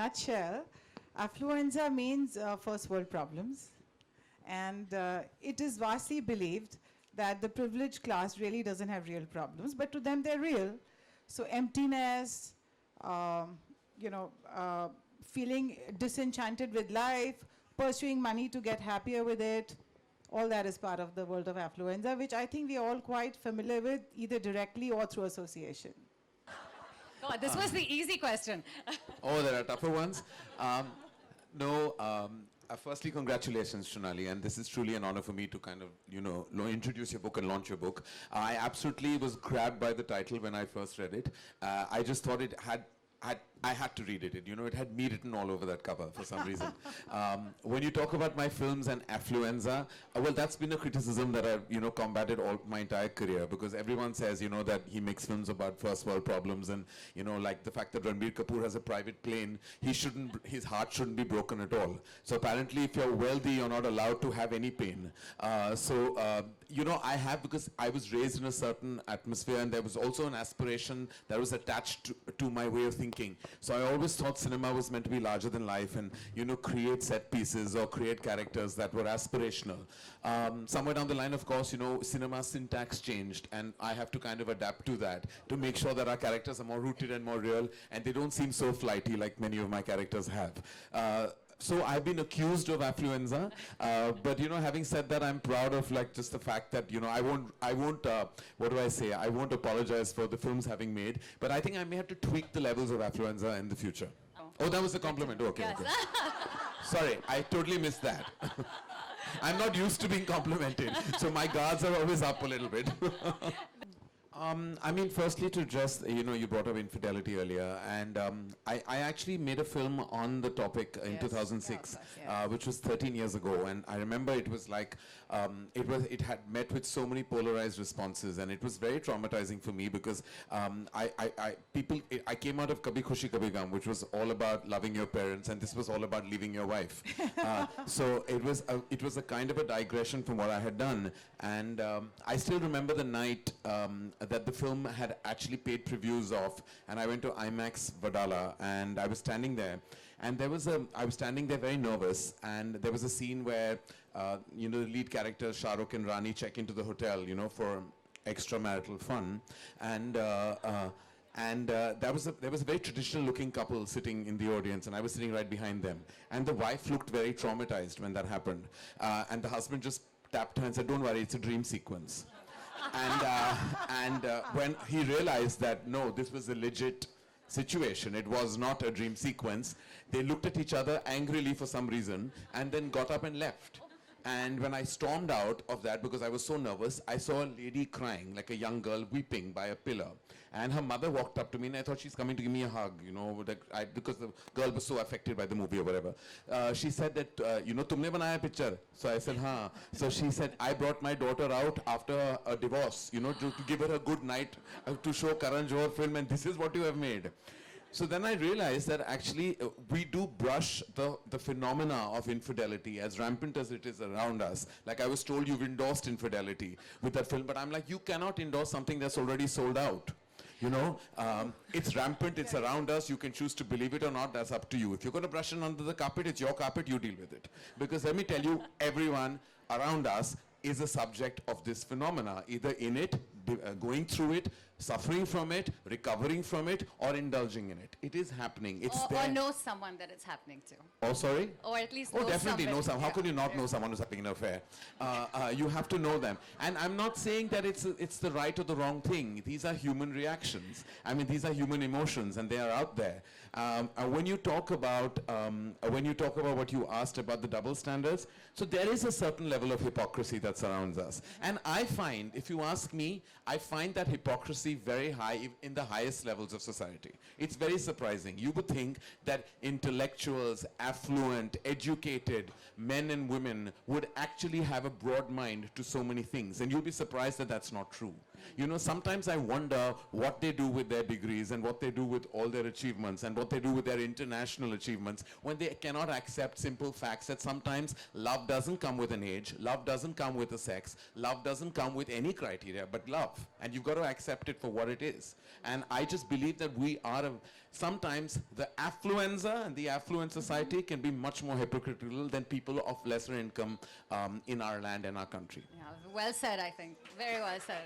nutshell, affluenza means first world problems. And it is vastly believed that the privileged class really doesn't have real problems, but to them they're real. So emptiness, feeling disenchanted with life, pursuing money to get happier with it, all that is part of the world of affluenza, which I think we're all quite familiar with, either directly or through association. God, this was the easy question. Oh, there are tougher ones. Firstly, congratulations, Shunali, and this is truly an honor for me to kind of, introduce your book and launch your book. I absolutely was grabbed by the title when I first read it. I just thought I had to read it. It had me written all over that cover for some reason. When you talk about my films and affluenza, well, that's been a criticism that I've, combated all my entire career, because everyone says, that he makes films about first world problems, and, like the fact that Ranbir Kapoor has a private plane, his heart shouldn't be broken at all. So apparently, if you're wealthy, you're not allowed to have any pain. I have, because I was raised in a certain atmosphere, and there was also an aspiration that was attached to my way of thinking. So I always thought cinema was meant to be larger than life and, create set pieces or create characters that were aspirational. Somewhere down the line, of course, cinema syntax changed, and I have to kind of adapt to that to make sure that our characters are more rooted and more real, and they don't seem so flighty like many of my characters have. So I've been accused of affluenza, but having said that, I'm proud of just the fact that I won't what do I say? I won't apologize for the films having made, but I think I may have to tweak the levels of affluenza in the future. Oh, that was a compliment. Okay, yes. Okay. Sorry, I totally missed that. I'm not used to being complimented, so my guards are always up a little bit. Firstly, to address, you brought up infidelity earlier, and I actually made a film on the topic in 2006, which was 13 years ago, and I remember it was like, it had met with so many polarized responses, and it was very traumatizing for me, because I came out of Kabhi Khushi Kabhi Gum, which was all about loving your parents, and this was all about leaving your wife. So it was a kind of a digression from what I had done, and I still remember the night that the film had actually paid previews of, and I went to IMAX Vadala, and I was standing there, and I was standing there very nervous, and there was a scene where the lead characters Shah Rukh and Rani check into the hotel, for extramarital fun, and there was a very traditional looking couple sitting in the audience, and I was sitting right behind them, and the wife looked very traumatized when that happened, and the husband just tapped her and said, "Don't worry, it's a dream sequence." And when he realized that, no, this was a legit situation, it was not a dream sequence, they looked at each other angrily for some reason and then got up and left. And when I stormed out of that, because I was so nervous, I saw a lady crying, like a young girl weeping by a pillar. And her mother walked up to me, and I thought she's coming to give me a hug, because the girl was so affected by the movie or whatever. She said that, tumne banaya picture? So I said, haan. So she said, I brought my daughter out after a divorce, to give her a good night, to show Karan Johar film, and this is what you have made. So then I realized that actually we do brush the phenomena of infidelity, as rampant as it is around us. Like I was told, you've endorsed infidelity with that film, but I'm like, you cannot endorse something that's already sold out. It's rampant, it's around us, you can choose to believe it or not, that's up to you. If you're going to brush it under the carpet, it's your carpet, you deal with it. Because let me tell you, everyone around us is a subject of this phenomena, either in it, going through it, suffering from it, recovering from it, or indulging in it. It is happening. It's there. Or know someone that it's happening to. Oh, sorry? Or at least know definitely somebody. Know someone. How could you not know someone who's having an affair? You have to know them. And I'm not saying that it's the right or the wrong thing. These are human reactions. These are human emotions, and they are out there. When you talk about what you asked about the double standards, so there is a certain level of hypocrisy that surrounds us. And I find, if you ask me, I find that hypocrisy very high in the highest levels of society. It's very surprising. You would think that intellectuals, affluent, educated men and women would actually have a broad mind to so many things, and you'll be surprised that that's not true. Sometimes I wonder what they do with their degrees and what they do with all their achievements and what they do with their international achievements when they cannot accept simple facts that sometimes love doesn't come with an age, love doesn't come with a sex, love doesn't come with any criteria but love. love, and you've got to accept it for what it is. And I just believe that we are sometimes the affluenza and the affluent society can be much more hypocritical than people of lesser income in our land and our country. Yeah, well said, I think. Very well said.